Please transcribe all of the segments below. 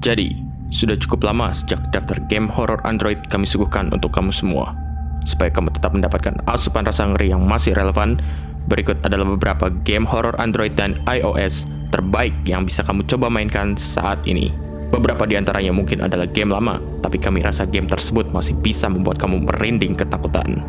Jadi, sudah cukup lama sejak daftar game horor Android kami suguhkan untuk kamu semua. Supaya kamu tetap mendapatkan asupan rasa ngeri yang masih relevan, berikut adalah beberapa game horor Android dan iOS terbaik yang bisa kamu coba mainkan saat ini. Beberapa di antaranya mungkin adalah game lama, tapi kami rasa game tersebut masih bisa membuat kamu merinding ketakutan.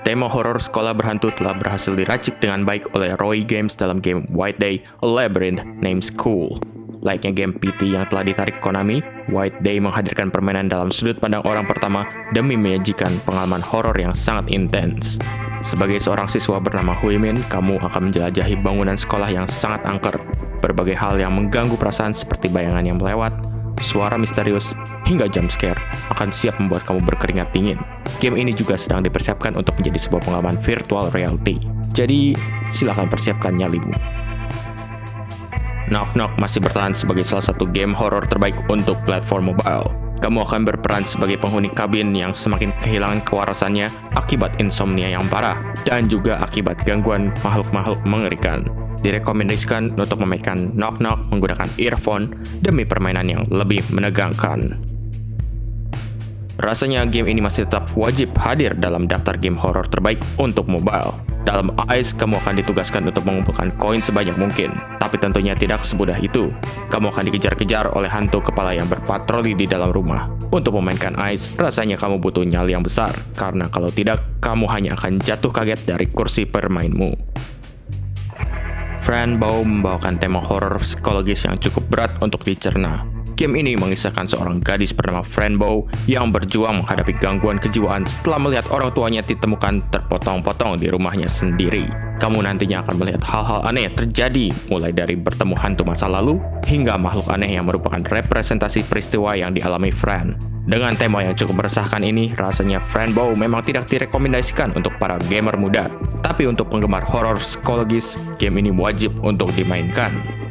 Tema horor sekolah berhantu telah berhasil diracik dengan baik oleh Roy Games dalam game White Day: A Labyrinth Named School. Layaknya game PT yang telah ditarik Konami, White Day menghadirkan permainan dalam sudut pandang orang pertama demi menyajikan pengalaman horor yang sangat intens. Sebagai seorang siswa bernama Huimin, kamu akan menjelajahi bangunan sekolah yang sangat angker. Berbagai hal yang mengganggu perasaan seperti bayangan yang melewat, suara misterius, hingga jump scare akan siap membuat kamu berkeringat dingin. Game ini juga sedang dipersiapkan untuk menjadi sebuah pengalaman virtual reality. Jadi, silakan persiapkan nyalimu. Knock Knock masih bertahan sebagai salah satu game horor terbaik untuk platform mobile. Kamu akan berperan sebagai penghuni kabin yang semakin kehilangan kewarasannya akibat insomnia yang parah dan juga akibat gangguan makhluk-makhluk mengerikan. Direkomendasikan untuk memainkan Knock Knock menggunakan earphone demi permainan yang lebih menegangkan. Rasanya game ini masih tetap wajib hadir dalam daftar game horor terbaik untuk mobile. Dalam ICE, kamu akan ditugaskan untuk mengumpulkan koin sebanyak mungkin. Tapi tentunya tidak semudah itu. Kamu akan dikejar-kejar oleh hantu kepala yang berpatroli di dalam rumah. Untuk memainkan ICE, rasanya kamu butuh nyali yang besar. Karena kalau tidak, kamu hanya akan jatuh kaget dari kursi permainmu. Friendbow membawakan tema horor psikologis yang cukup berat untuk dicerna. Game ini mengisahkan seorang gadis bernama Friendbow yang berjuang menghadapi gangguan kejiwaan setelah melihat orang tuanya ditemukan terpotong-potong di rumahnya sendiri. Kamu nantinya akan melihat hal-hal aneh terjadi, mulai dari bertemu hantu masa lalu, hingga makhluk aneh yang merupakan representasi peristiwa yang dialami Fran. Dengan tema yang cukup meresahkan ini, rasanya Friendbow memang tidak direkomendasikan untuk para gamer muda. Tapi untuk penggemar horor psikologis, game ini wajib untuk dimainkan.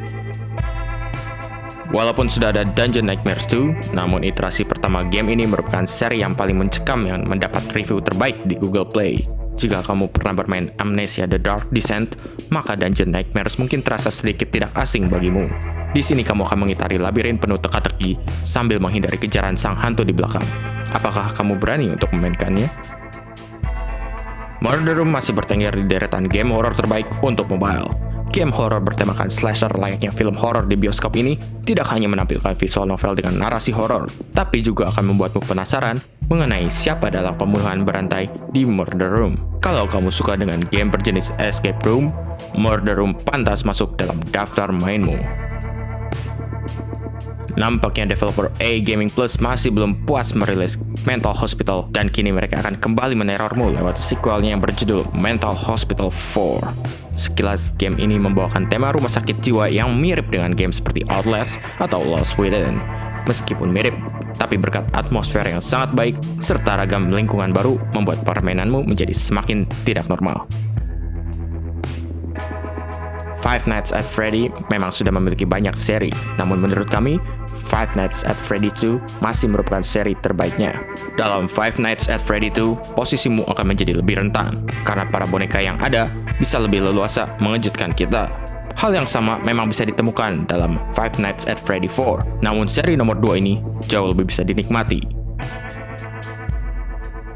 Walaupun sudah ada Dungeon Nightmares 2, namun iterasi pertama game ini merupakan seri yang paling mencekam yang mendapat review terbaik di Google Play. Jika kamu pernah bermain Amnesia: The Dark Descent, maka Dungeon Nightmares mungkin terasa sedikit tidak asing bagimu. Di sini kamu akan mengitari labirin penuh teka-teki sambil menghindari kejaran sang hantu di belakang. Apakah kamu berani untuk memainkannya? Murder Room masih bertengger di deretan game horor terbaik untuk mobile. Game horor bertemakan slasher layaknya film horor di bioskop ini tidak hanya menampilkan visual novel dengan narasi horor, tapi juga akan membuatmu penasaran mengenai siapa dalam pembunuhan berantai di Murder Room. Kalau kamu suka dengan game berjenis escape room, Murder Room pantas masuk dalam daftar mainmu. Nampaknya developer A Gaming Plus masih belum puas merilis Mental Hospital dan kini mereka akan kembali menerormu lewat sequelnya yang berjudul Mental Hospital 4. Sekilas game ini membawakan tema rumah sakit jiwa yang mirip dengan game seperti Outlast atau Lost Within. Meskipun mirip, tapi berkat atmosfer yang sangat baik serta ragam lingkungan baru membuat permainanmu menjadi semakin tidak normal. Five Nights at Freddy memang sudah memiliki banyak seri, namun menurut kami, Five Nights at Freddy 2 masih merupakan seri terbaiknya. Dalam Five Nights at Freddy 2, posisimu akan menjadi lebih rentan, karena para boneka yang ada bisa lebih leluasa mengejutkan kita. Hal yang sama memang bisa ditemukan dalam Five Nights at Freddy 4, namun seri nomor 2 ini jauh lebih bisa dinikmati.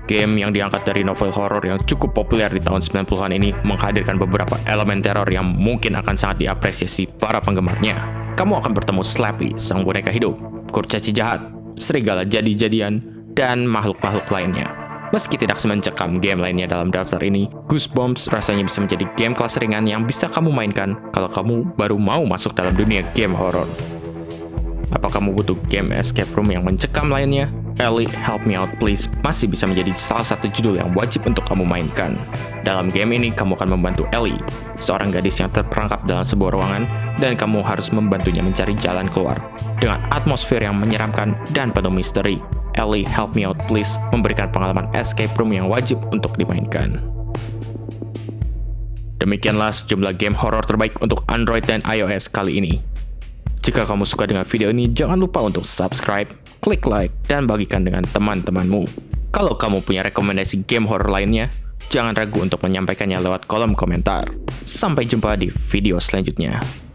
Game yang diangkat dari novel horor yang cukup populer di tahun 90-an ini menghadirkan beberapa elemen teror yang mungkin akan sangat diapresiasi para penggemarnya. Kamu akan bertemu Slappy, sang boneka hidup, kurcaci jahat, serigala jadi-jadian, dan makhluk-makhluk lainnya. Meski tidak semencekam game lainnya dalam daftar ini, Goosebumps rasanya bisa menjadi game kelas ringan yang bisa kamu mainkan kalau kamu baru mau masuk dalam dunia game horor. Apa kamu butuh game escape room yang mencekam lainnya? Ellie, Help Me Out Please masih bisa menjadi salah satu judul yang wajib untuk kamu mainkan. Dalam game ini, kamu akan membantu Ellie, seorang gadis yang terperangkap dalam sebuah ruangan, dan kamu harus membantunya mencari jalan keluar. Dengan atmosfer yang menyeramkan dan penuh misteri, Ellie, Help Me Out Please memberikan pengalaman escape room yang wajib untuk dimainkan. Demikianlah sejumlah game horor terbaik untuk Android dan iOS kali ini. Jika kamu suka dengan video ini, jangan lupa untuk subscribe, klik like, dan bagikan dengan teman-temanmu. Kalau kamu punya rekomendasi game horror lainnya, jangan ragu untuk menyampaikannya lewat kolom komentar. Sampai jumpa di video selanjutnya.